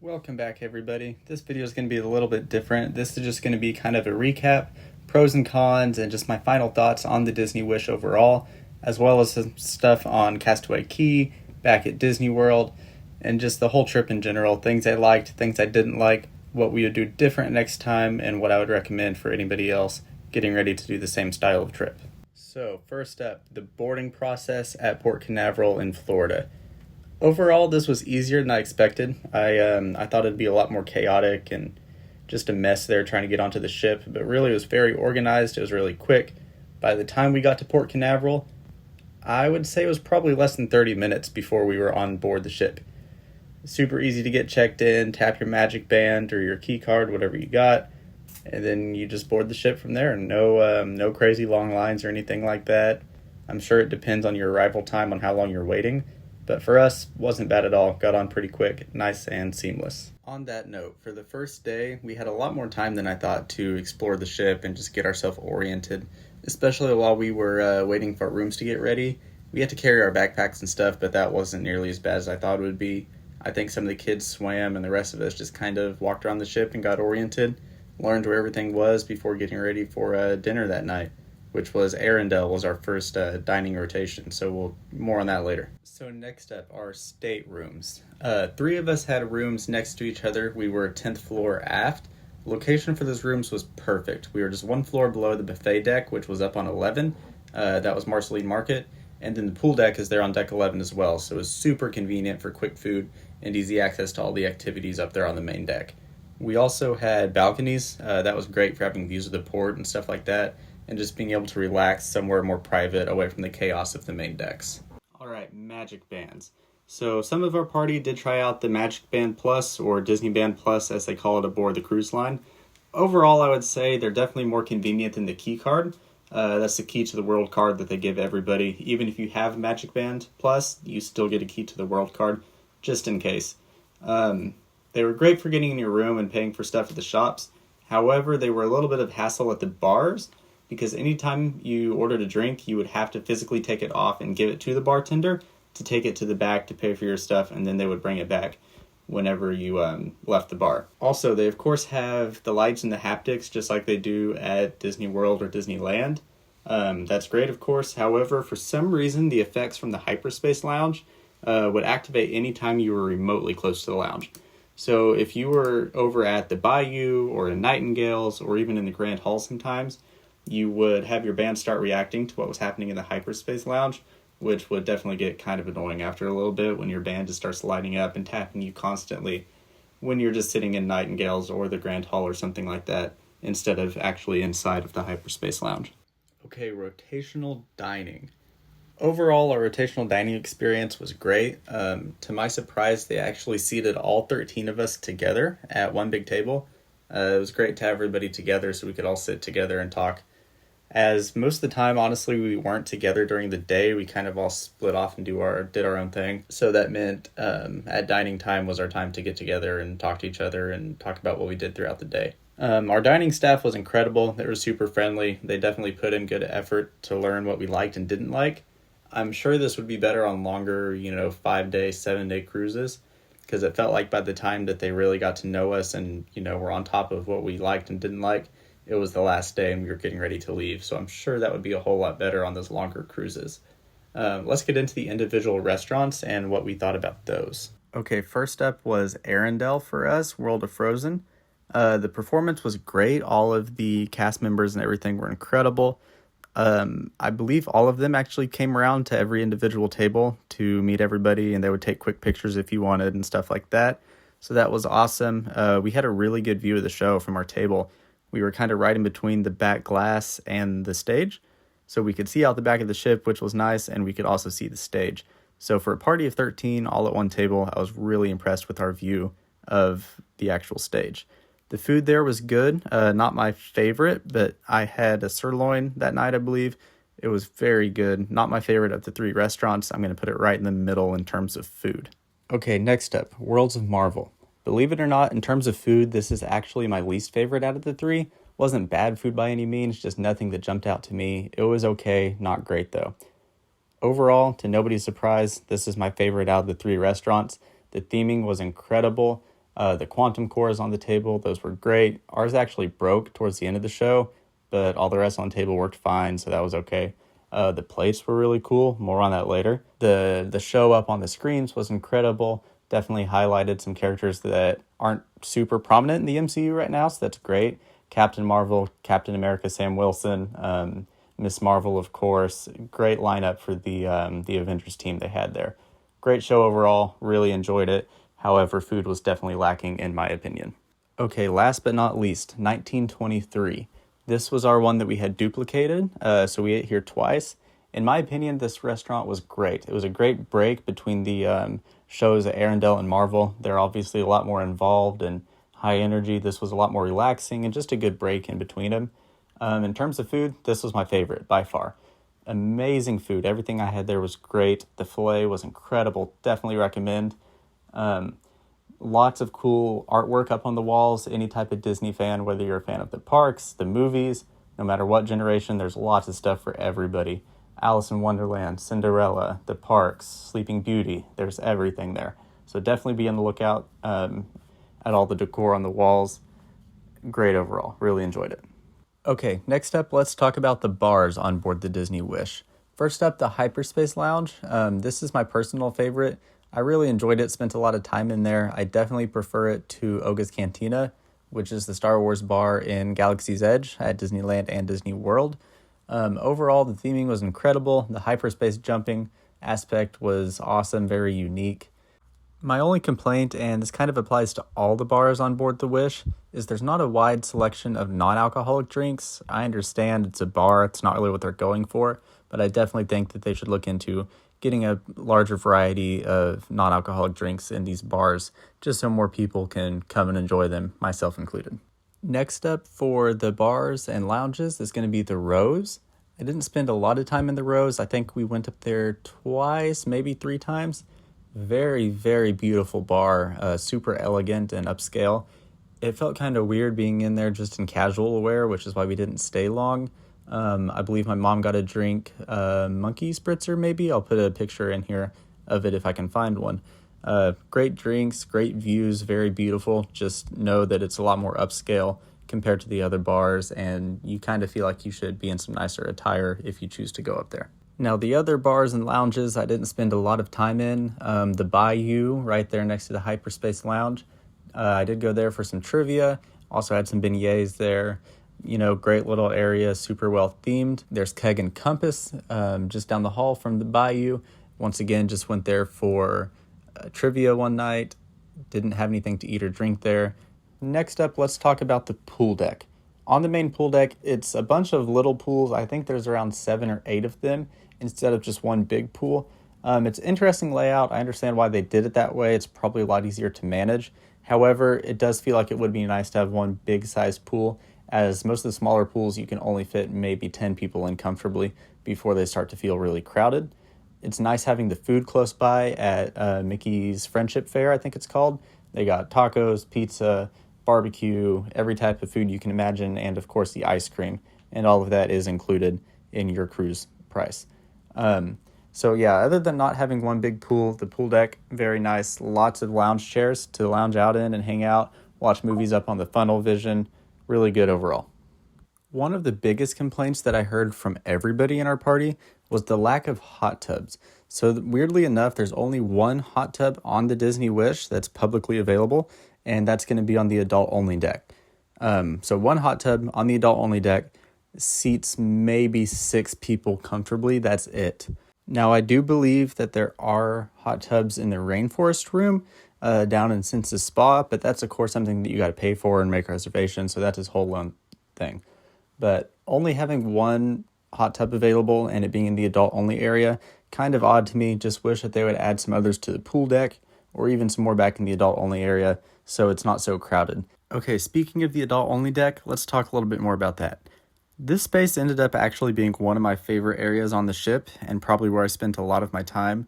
Welcome back, everybody. This video is going to be a little bit different. This is just going to be kind of a recap, pros and cons, and just my final thoughts on the Disney Wish overall, as well as some stuff on Castaway Cay, back at Disney World, and just the whole trip in general, things I liked, things I didn't like, what we would do different next time, and what I would recommend for anybody else getting ready to do the same style of trip. So, first up, the boarding process at Port Canaveral in Florida. Overall, this was easier than I expected. I thought it'd be a lot more chaotic and just a mess there trying to get onto the ship, but really it was very organized. It was really quick. By the time we got to Port Canaveral, I would say it was probably less than 30 minutes before we were on board the ship. Super easy to get checked in, tap your magic band or your key card, whatever you got, and then you just board the ship from there. No crazy long lines or anything like that. I'm sure it depends on your arrival time on how long you're waiting. But for us, wasn't bad at all. Got on pretty quick, nice and seamless. On that note, for the first day, we had a lot more time than I thought to explore the ship and just get ourselves oriented, especially while we were waiting for our rooms to get ready. We had to carry our backpacks and stuff, but that wasn't nearly as bad as I thought it would be. I think some of the kids swam and the rest of us just kind of walked around the ship and got oriented, learned where everything was before getting ready for dinner that night, which was Arendelle was our first dining rotation, so more on that later. So next up are staterooms. 3 of us had rooms next to each other. We were 10th floor aft. Location for those rooms was perfect. We were just 1 floor below the buffet deck, which was up on 11. That was Marceline Market. And then the pool deck is there on deck 11 as well, so it was super convenient for quick food and easy access to all the activities up there on the main deck. We also had balconies. That was great for having views of the port and stuff like that, and just being able to relax somewhere more private away from the chaos of the main decks. Alright, Magic Bands. So some of our party did try out the Magic Band Plus, or Disney Band Plus as they call it aboard the cruise line. Overall, I would say they're definitely more convenient than the key card. That's the key to the world card that they give everybody. Even if you have a Magic Band Plus, you still get a key to the world card, just in case. They were great for getting in your room and paying for stuff at the shops. However, they were a little bit of hassle at the bars, because anytime you ordered a drink, you would have to physically take it off and give it to the bartender to take it to the back to pay for your stuff, and then they would bring it back whenever you left the bar. Also, they of course have the lights and the haptics just like they do at Disney World or Disneyland. That's great, of course. However, for some reason, the effects from the Hyperspace Lounge would activate anytime you were remotely close to the lounge. So if you were over at the Bayou or in Nightingale's or even in the Grand Hall sometimes, you would have your band start reacting to what was happening in the Hyperspace Lounge, which would definitely get kind of annoying after a little bit when your band just starts lighting up and tapping you constantly when you're just sitting in Nightingale's or the Grand Hall or something like that, instead of actually inside of the Hyperspace Lounge. Okay, Rotational Dining. Overall, our Rotational Dining experience was great. To my surprise, they actually seated all 13 of us together at one big table. It was great to have everybody together so we could all sit together and talk. As most of the time, honestly, we weren't together during the day. We kind of all split off and did our own thing. So that meant at dining time was our time to get together and talk to each other and talk about what we did throughout the day. Our dining staff was incredible. They were super friendly. They definitely put in good effort to learn what we liked and didn't like. I'm sure this would be better on longer, 5-day, 7-day cruises, because it felt like by the time that they really got to know us and, were on top of what we liked and didn't like, it was the last day and we were getting ready to leave. So I'm sure that would be a whole lot better on those longer cruises. Let's get into the individual restaurants and what we thought about those. Okay, first up was Arendelle for us, World of Frozen. The performance was great. All of the cast members and everything were incredible. I believe all of them actually came around to every individual table to meet everybody, and they would take quick pictures if you wanted and stuff like that. So that was awesome. We had a really good view of the show from our table. We were kind of right in between the back glass and the stage, so we could see out the back of the ship, which was nice, and we could also see the stage. So for a party of 13 all at one table, I was really impressed with our view of the actual stage. The food there was good, not my favorite, but I had a sirloin that night, I believe. It was very good. Not my favorite of the 3 restaurants. I'm going to put it right in the middle in terms of food. Okay, next up, Worlds of Marvel. Believe it or not, in terms of food, this is actually my least favorite out of the 3. Wasn't bad food by any means, just nothing that jumped out to me. It was okay, not great though. Overall, to nobody's surprise, this is my favorite out of the 3 restaurants. The theming was incredible. The quantum cores on the table, those were great. Ours actually broke towards the end of the show, but all the rest on the table worked fine, so that was okay. The plates were really cool. More on that later. The show up on the screens was incredible. Definitely highlighted some characters that aren't super prominent in the MCU right now, so that's great. Captain Marvel, Captain America, Sam Wilson, Miss Marvel, of course. Great lineup for the Avengers team they had there. Great show overall. Really enjoyed it. However, food was definitely lacking in my opinion. Okay, last but not least, 1923. This was our one that we had duplicated, so we ate here twice. In my opinion, this restaurant was great. It was a great break between the shows at Arendelle and Marvel. They're obviously a lot more involved and high energy. This was a lot more relaxing and just a good break in between them. In terms of food, this was my favorite by far. Amazing food. Everything I had there was great. The filet was incredible. Definitely recommend. Lots of cool artwork up on the walls. Any type of Disney fan, whether you're a fan of the parks, the movies, no matter what generation, there's lots of stuff for everybody. Alice in Wonderland, Cinderella, the parks, Sleeping Beauty, there's everything there. So definitely be on the lookout at all the decor on the walls. Great overall. Really enjoyed it. Okay, next up, let's talk about the bars on board the Disney Wish. First up, the Hyperspace Lounge. This is my personal favorite. I really enjoyed it, spent a lot of time in there. I definitely prefer it to Oga's Cantina, which is the Star Wars bar in Galaxy's Edge at Disneyland and Disney World. Overall, the theming was incredible. The hyperspace jumping aspect was awesome, very unique. My only complaint, and this kind of applies to all the bars on board the Wish, is there's not a wide selection of non-alcoholic drinks. I understand it's a bar, it's not really what they're going for, but I definitely think that they should look into getting a larger variety of non-alcoholic drinks in these bars, just so more people can come and enjoy them, myself included. Next up for the bars and lounges is going to be the Rose. I didn't spend a lot of time in the Rose. I think we went up there twice, maybe 3 times. Very, very beautiful bar, super elegant and upscale. It felt kind of weird being in there just in casual wear, which is why we didn't stay long. I believe my mom got a drink, monkey spritzer maybe. I'll put a picture in here of it if I can find one. Great drinks, great views, very beautiful. Just know that it's a lot more upscale compared to the other bars, and you kind of feel like you should be in some nicer attire if you choose to go up there. Now, the other bars and lounges I didn't spend a lot of time in. The Bayou, right there next to the Hyperspace Lounge. I did go there for some trivia. Also had some beignets there. Great little area, super well themed. There's Keg and Compass just down the hall from the Bayou. Once again, just went there for trivia one night. Didn't have anything to eat or drink there. Next up, let's talk about the pool deck. On the main pool deck, it's a bunch of little pools. I think there's around 7 or 8 of them instead of just one big pool. It's an interesting layout. I understand why they did it that way. It's probably a lot easier to manage. However, it does feel like it would be nice to have one big size pool, as most of the smaller pools you can only fit maybe 10 people in comfortably before they start to feel really crowded. It's nice having the food close by at Mickey's Friendship Fair, I think it's called. They got tacos, pizza, barbecue, every type of food you can imagine, and of course the ice cream, and all of that is included in your cruise price. So yeah, other than not having one big pool, the pool deck, very nice. Lots of lounge chairs to lounge out in and hang out, watch movies up on the funnel vision. Really good overall. One of the biggest complaints that I heard from everybody in our party was the lack of hot tubs. So weirdly enough, there's only one hot tub on the Disney Wish that's publicly available, and that's going to be on the adult-only deck. So one hot tub on the adult-only deck seats maybe 6 people comfortably. That's it. Now, I do believe that there are hot tubs in the Rainforest room down in Senses Spa, but that's, of course, something that you got to pay for and make reservations, so that's his whole own thing. But only having one hot tub available and it being in the adult-only area, kind of odd to me. Just wish that they would add some others to the pool deck or even some more back in the adult-only area so it's not so crowded. Okay, speaking of the adult-only deck, let's talk a little bit more about that. This space ended up actually being one of my favorite areas on the ship and probably where I spent a lot of my time.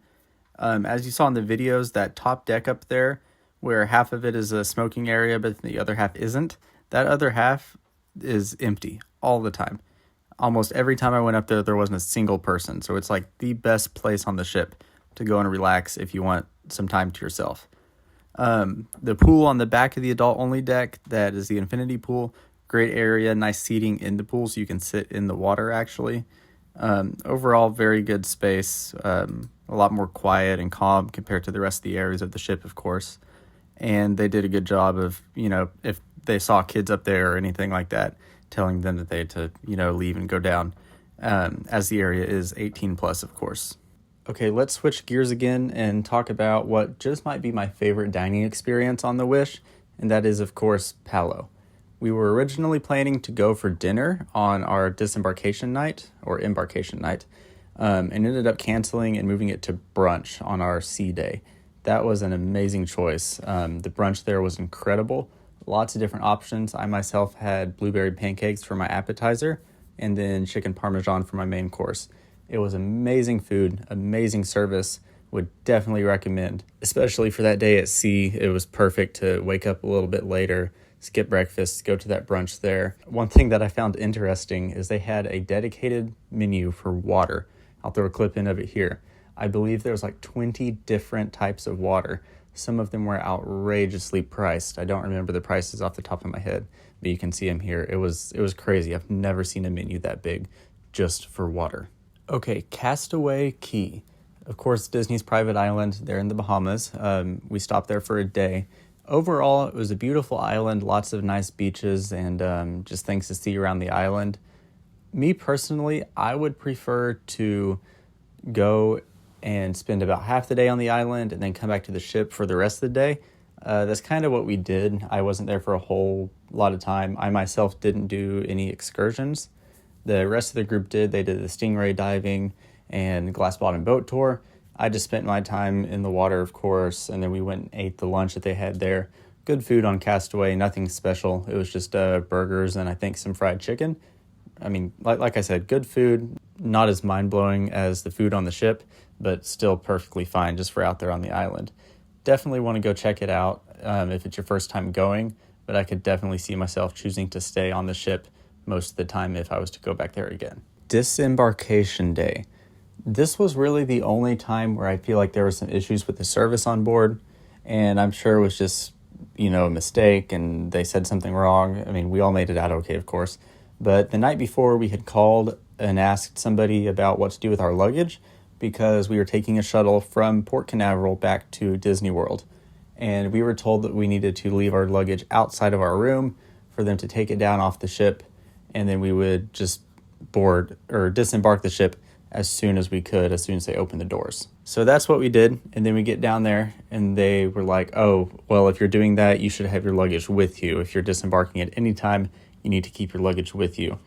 As you saw in the videos, that top deck up there, where half of it is a smoking area but the other half isn't, that other half is empty all the time. Almost every time I went up there, there wasn't a single person. So it's like the best place on the ship to go and relax if you want some time to yourself. The pool on the back of the adult-only deck, that is the infinity pool. Great area, nice seating in the pool so you can sit in the water, actually. Overall, very good space. A lot more quiet and calm compared to the rest of the areas of the ship, of course. And they did a good job of, if they saw kids up there or anything like that, telling them that they had to, leave and go down, as the area is 18 plus, of course. Okay, let's switch gears again and talk about what just might be my favorite dining experience on the Wish, and that is, of course, Palo. We were originally planning to go for dinner on our disembarkation night, or embarkation night, and ended up canceling and moving it to brunch on our sea day. That was an amazing choice. The brunch there was incredible. Lots of different options. I myself had blueberry pancakes for my appetizer, and then chicken parmesan for my main course. It was amazing food, amazing service. Would definitely recommend, especially for that day at sea. It was perfect to wake up a little bit later, skip breakfast, go to that brunch there. One thing that I found interesting is they had a dedicated menu for water. I'll throw a clip in of it here. I believe there was like 20 different types of water. Some of them were outrageously priced. I don't remember the prices off the top of my head, but you can see them here. It was crazy. I've never seen a menu that big just for water. Okay, Castaway Cay. Of course, Disney's private island. They're in the Bahamas. We stopped there for a day. Overall, it was a beautiful island, lots of nice beaches, and just things to see around the island. Me personally, I would prefer to go and spend about half the day on the island and then come back to the ship for the rest of the day. That's kind of what we did. I wasn't there for a whole lot of time. I myself didn't do any excursions. The rest of the group did. They did the stingray diving and glass bottom boat tour. I just spent my time in the water, of course, and then we went and ate the lunch that they had there. Good food on Castaway, nothing special. It was just burgers and I think some fried chicken. I mean, like I said, good food, not as mind-blowing as the food on the ship, but still perfectly fine just for out there on the island. Definitely want to go check it out if it's your first time going, but I could definitely see myself choosing to stay on the ship most of the time if I was to go back there again. Disembarkation day. This was really the only time where I feel like there were some issues with the service on board, and I'm sure it was just, a mistake and they said something wrong. I mean, we all made it out okay, of course, but the night before we had called and asked somebody about what to do with our luggage because we were taking a shuttle from Port Canaveral back to Disney World, and we were told that we needed to leave our luggage outside of our room for them to take it down off the ship, and then we would just board or disembark the ship as soon as we could, as soon as they opened the doors. So that's what we did, and then we get down there, and they were like, oh, well, if you're doing that, you should have your luggage with you. If you're disembarking at any time, you need to keep your luggage with you.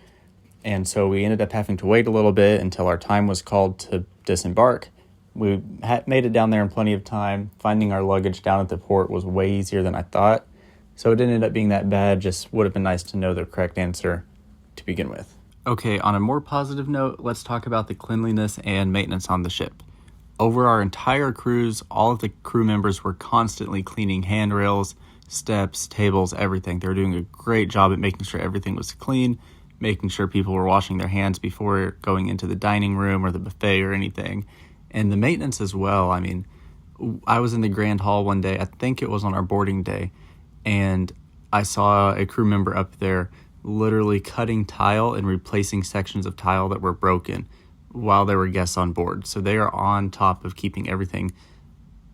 And so we ended up having to wait a little bit until our time was called to disembark. We made it down there in plenty of time. Finding our luggage down at the port was way easier than I thought, so it didn't end up being that bad, just would have been nice to know the correct answer to begin with. Okay, on a more positive note, let's talk about the cleanliness and maintenance on the ship. Over our entire cruise, all of the crew members were constantly cleaning handrails, steps, tables, everything. They were doing a great job at making sure everything was clean, making sure people were washing their hands before going into the dining room or the buffet or anything. And the maintenance as well. I mean, I was in the Grand Hall one day, I think it was on our boarding day, and I saw a crew member up there literally cutting tile and replacing sections of tile that were broken while there were guests on board. So they are on top of keeping everything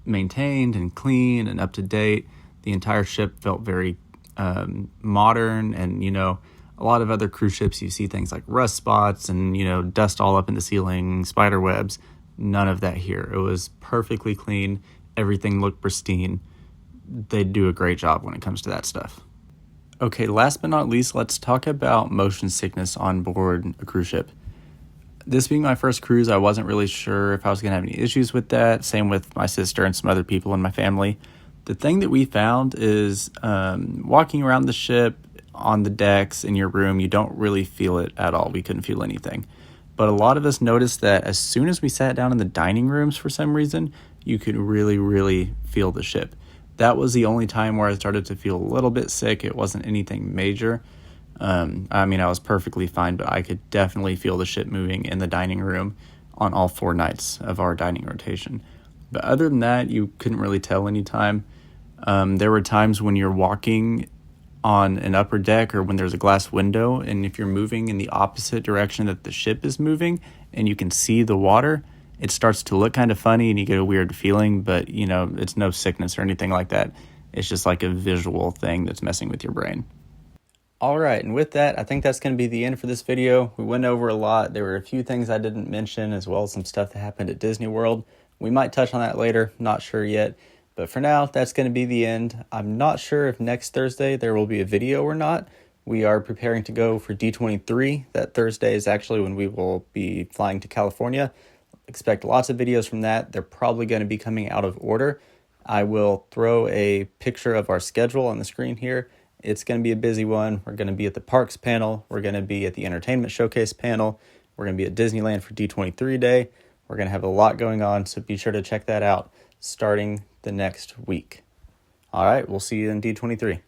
maintained and clean and up to date. The entire ship felt very modern, and a lot of other cruise ships you see things like rust spots and dust all up in the ceiling, spider webs. None of that here. It was perfectly clean. Everything looked pristine. They do a great job when it comes to that stuff. Okay, last but not least, let's talk about motion sickness on board a cruise ship. This being my first cruise, I wasn't really sure if I was going to have any issues with that. Same with my sister and some other people in my family. The thing that we found is walking around the ship, on the decks, in your room, you don't really feel it at all. We couldn't feel anything. But a lot of us noticed that as soon as we sat down in the dining rooms for some reason, you could really, really feel the ship. That was the only time where I started to feel a little bit sick. It wasn't anything major. I was perfectly fine, but I could definitely feel the ship moving in the dining room on all 4 nights of our dining rotation. But other than that, you couldn't really tell any time. There were times when you're walking on an upper deck or when there's a glass window, and if you're moving in the opposite direction that the ship is moving and you can see the water, it starts to look kind of funny and you get a weird feeling, but it's no sickness or anything like that. It's just like a visual thing that's messing with your brain. All right, and with that, I think that's going to be the end for this video. We went over a lot. There were a few things I didn't mention, as well as some stuff that happened at Disney World. We might touch on that later, not sure yet. But for now, that's going to be the end. I'm not sure if next Thursday there will be a video or not. We are preparing to go for D23. That Thursday is actually when we will be flying to California. Expect lots of videos from that. They're probably going to be coming out of order. I will throw a picture of our schedule on the screen here. It's going to be a busy one. We're going to be at the Parks panel. We're going to be at the Entertainment Showcase panel. We're going to be at Disneyland for D23 Day. We're going to have a lot going on, so be sure to check that out starting the next week. All right, we'll see you in D23.